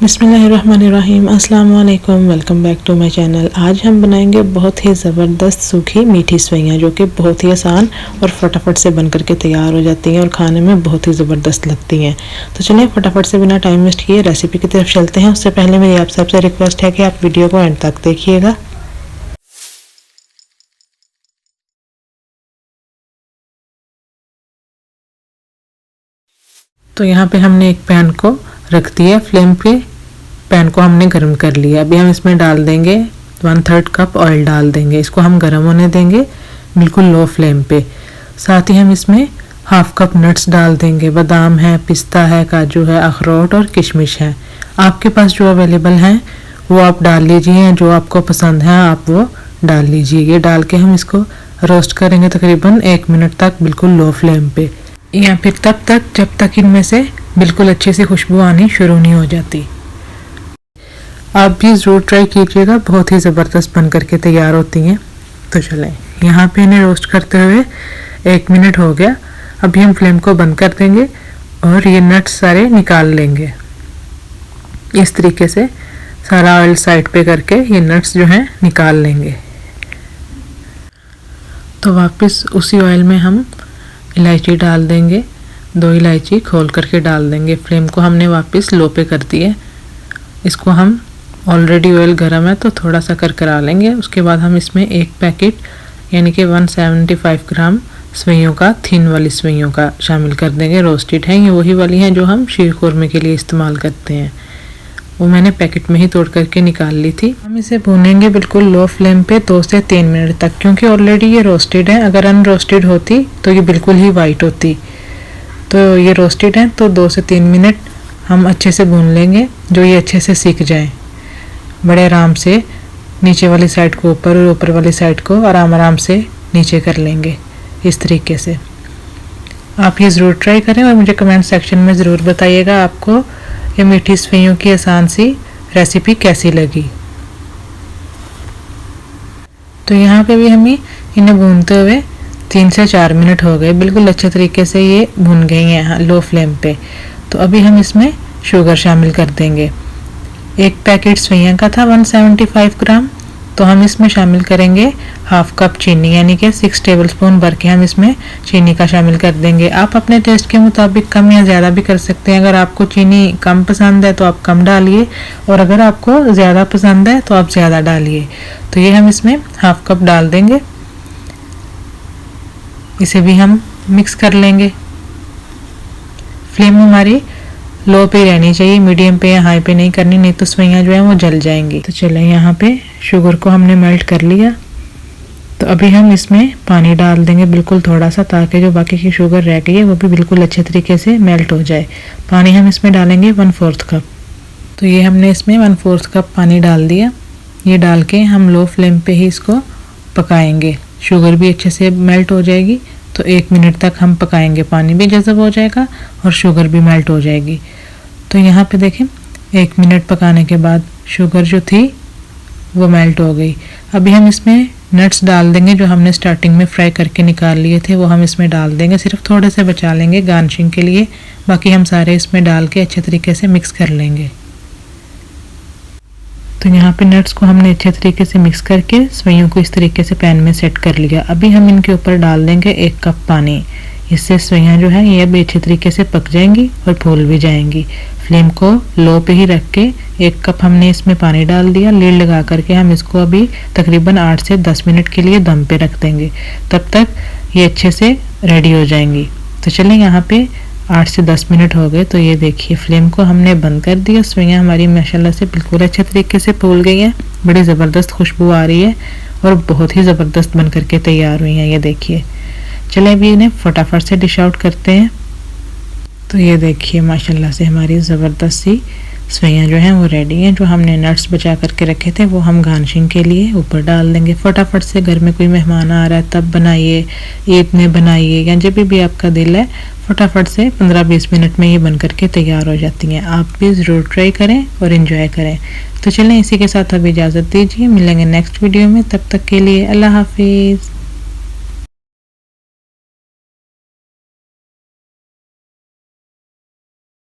बिस्मिल्लाहिर्रहमानिर्रहीम, अस्सलाम वालेकुम। Welcome back to my channel. आज हम बनाएंगे बहुत ही ज़बरदस्त सूखी मीठी सेवइयाँ, जो कि बहुत ही आसान और फटाफट से बन करके तैयार हो जाती हैं और खाने में बहुत ही ज़बरदस्त लगती हैं। तो चलिए फटाफट से बिना टाइम वेस्ट किए रेसिपी की तरफ चलते हैं। उससे पहले मेरी आप सबसे रिक्वेस्ट है कि आप वीडियो को एंड तक देखिएगा। तो यहाँ पे हमने एक पैन को रख दिया फ्लेम पे। पैन को हमने गर्म कर लिया। अभी हम इसमें डाल देंगे 1/3 कप ऑयल डाल देंगे। इसको हम गर्म होने देंगे बिल्कुल लो फ्लेम पे। साथ ही हम इसमें 1/2 कप नट्स डाल देंगे। बादाम है, पिस्ता है, काजू है, अखरोट और किशमिश है। आपके पास जो अवेलेबल हैं वो आप डाल लीजिए, जो आपको पसंद है आप वो डाल लीजिए। ये डाल के हम इसको रोस्ट करेंगे तकरीबन 1 मिनट तक बिल्कुल लो फ्लेम पे, या फिर तब तक जब तक इनमें से बिल्कुल अच्छी सी खुशबू आनी शुरू नहीं हो जाती। आप भी ज़रूर ट्राई कीजिएगा, बहुत ही ज़बरदस्त बन करके तैयार होती हैं। तो चलें, यहाँ पे इन्हें रोस्ट करते हुए 1 मिनट हो गया। अभी हम फ्लेम को बंद कर देंगे और ये नट्स सारे निकाल लेंगे। इस तरीके से सारा ऑयल साइड पे करके ये नट्स जो हैं निकाल लेंगे। तो वापस उसी ऑयल में हम इलायची डाल देंगे। 2 इलायची खोल करके डाल देंगे। फ्लेम को हमने वापस लो पे कर दिया। इसको हम ऑलरेडी ऑयल गर्म है तो थोड़ा सा करकरा लेंगे। उसके बाद हम इसमें 1 पैकेट यानी कि 175 ग्राम सेवइयों का, थिन वाली सेवइयों का शामिल कर देंगे। रोस्टेड हैं ये, वही वाली हैं जो हम शीर खुरमे के लिए इस्तेमाल करते हैं। वो मैंने पैकेट में ही तोड़ करके निकाल ली थी। हम इसे भूनेंगे बिल्कुल लो फ्लेम पे 2 से 3 मिनट तक, क्योंकि ऑलरेडी ये रोस्टेड है। अगर अनरोस्टेड होती तो ये बिल्कुल ही वाइट होती। तो ये रोस्टेड है तो 2 से 3 मिनट हम अच्छे से भून लेंगे, जो ये अच्छे से सीख जाए। बड़े आराम से नीचे वाली साइड को ऊपर और ऊपर वाली साइड को आराम से नीचे कर लेंगे इस तरीके से। आप ये ज़रूर ट्राई करें और मुझे कमेंट सेक्शन में ज़रूर बताइएगा आपको ये मीठी सेवइयों की आसान सी रेसिपी कैसी लगी। तो यहाँ पे भी हमें इन्हें भूनते हुए 3 से 4 मिनट हो गए। बिल्कुल अच्छे तरीके से ये भून गई हैं लो फ्लेम पे। तो अभी हम इसमें शुगर शामिल कर देंगे। 1 पैकेट सेवइयाँ का था 175 ग्राम, तो हम इसमें शामिल करेंगे 1/2 कप चीनी, यानी कि 6 टेबलस्पून भर के हम इसमें चीनी का शामिल कर देंगे। आप अपने टेस्ट के मुताबिक कम या ज़्यादा भी कर सकते हैं। अगर आपको चीनी कम पसंद है तो आप कम डालिए, और अगर आपको ज़्यादा पसंद है तो आप ज़्यादा डालिए। तो ये हम इसमें 1/2 कप डाल देंगे। इसे भी हम मिक्स कर लेंगे। फ्लेम हमारी लो पे रहनी चाहिए, मीडियम पे या हाई पे नहीं करनी, नहीं तो सेवइयाँ जो है वो जल जाएंगी। तो चलें, यहाँ पे शुगर को हमने मेल्ट कर लिया। तो अभी हम इसमें पानी डाल देंगे बिल्कुल थोड़ा सा, ताकि जो बाकी की शुगर रह गई है वो भी बिल्कुल अच्छे तरीके से मेल्ट हो जाए। पानी हम इसमें डालेंगे 1/4 कप। तो ये हमने इसमें 1/4 कप पानी डाल दिया। ये डाल के हम लो फ्लेम पे ही इसको पकाएंगे। शुगर भी अच्छे से मेल्ट हो जाएगी। तो 1 मिनट तक हम पकाएंगे। पानी भी जज़ब हो जाएगा और शुगर भी मेल्ट हो जाएगी। तो यहाँ पे देखें 1 मिनट पकाने के बाद शुगर जो थी वो मेल्ट हो गई। अभी हम इसमें नट्स डाल देंगे जो हमने स्टार्टिंग में फ्राई करके निकाल लिए थे, वो हम इसमें डाल देंगे। सिर्फ थोड़े से बचा लेंगे गार्निशिंग के लिए, बाकी हम सारे इसमें डाल के अच्छे तरीके से मिक्स कर लेंगे। तो यहाँ पे नट्स को हमने अच्छे तरीके से मिक्स करके सेवइयों को इस तरीके से पैन में सेट कर लिया। अभी हम इनके ऊपर डाल देंगे 1 कप पानी। इससे सेवइयाँ जो है ये अभी अच्छे तरीके से पक जाएंगी और फूल भी जाएंगी। फ्लेम को लो पे ही रख के 1 कप हमने इसमें पानी डाल दिया। लीड लगा करके हम इसको अभी तकरीबन 8 से 10 मिनट के लिए दम पे रख देंगे। तब तक ये अच्छे से रेडी हो जाएंगी। तो चलें, यहाँ पे 8 से 10 मिनट हो गए। तो ये देखिए फ्लेम को हमने बंद कर दिया। सेवइयाँ हमारी माशाल्लाह से बिल्कुल अच्छे तरीके से फूल गई हैं। बड़ी ज़बरदस्त खुशबू आ रही है और बहुत ही ज़बरदस्त बन करके तैयार हुई हैं। ये देखिए, चलें अभी इन्हें फटाफट से डिश आउट करते हैं। तो ये देखिए माशाल्लाह से हमारी ज़बरदस्त सी सेवइयाँ जो हैं वो रेडी हैं। जो हमने नट्स बचा करके रखे थे वो हम गार्निशिंग के लिए ऊपर डाल देंगे। फटाफट से घर में कोई मेहमान आ रहा है तब बनाइए, ईद में बनाइए, या जब भी आपका दिल है, फटाफट से 15-20 मिनट में ये बन करके तैयार हो जाती हैं। आप भी ज़रूर ट्राई करें और इन्जॉय करें। तो चलें, इसी के साथ अब इजाज़त दीजिए। मिलेंगे नेक्स्ट वीडियो में, तब तक के लिए अल्लाह हाफिज़।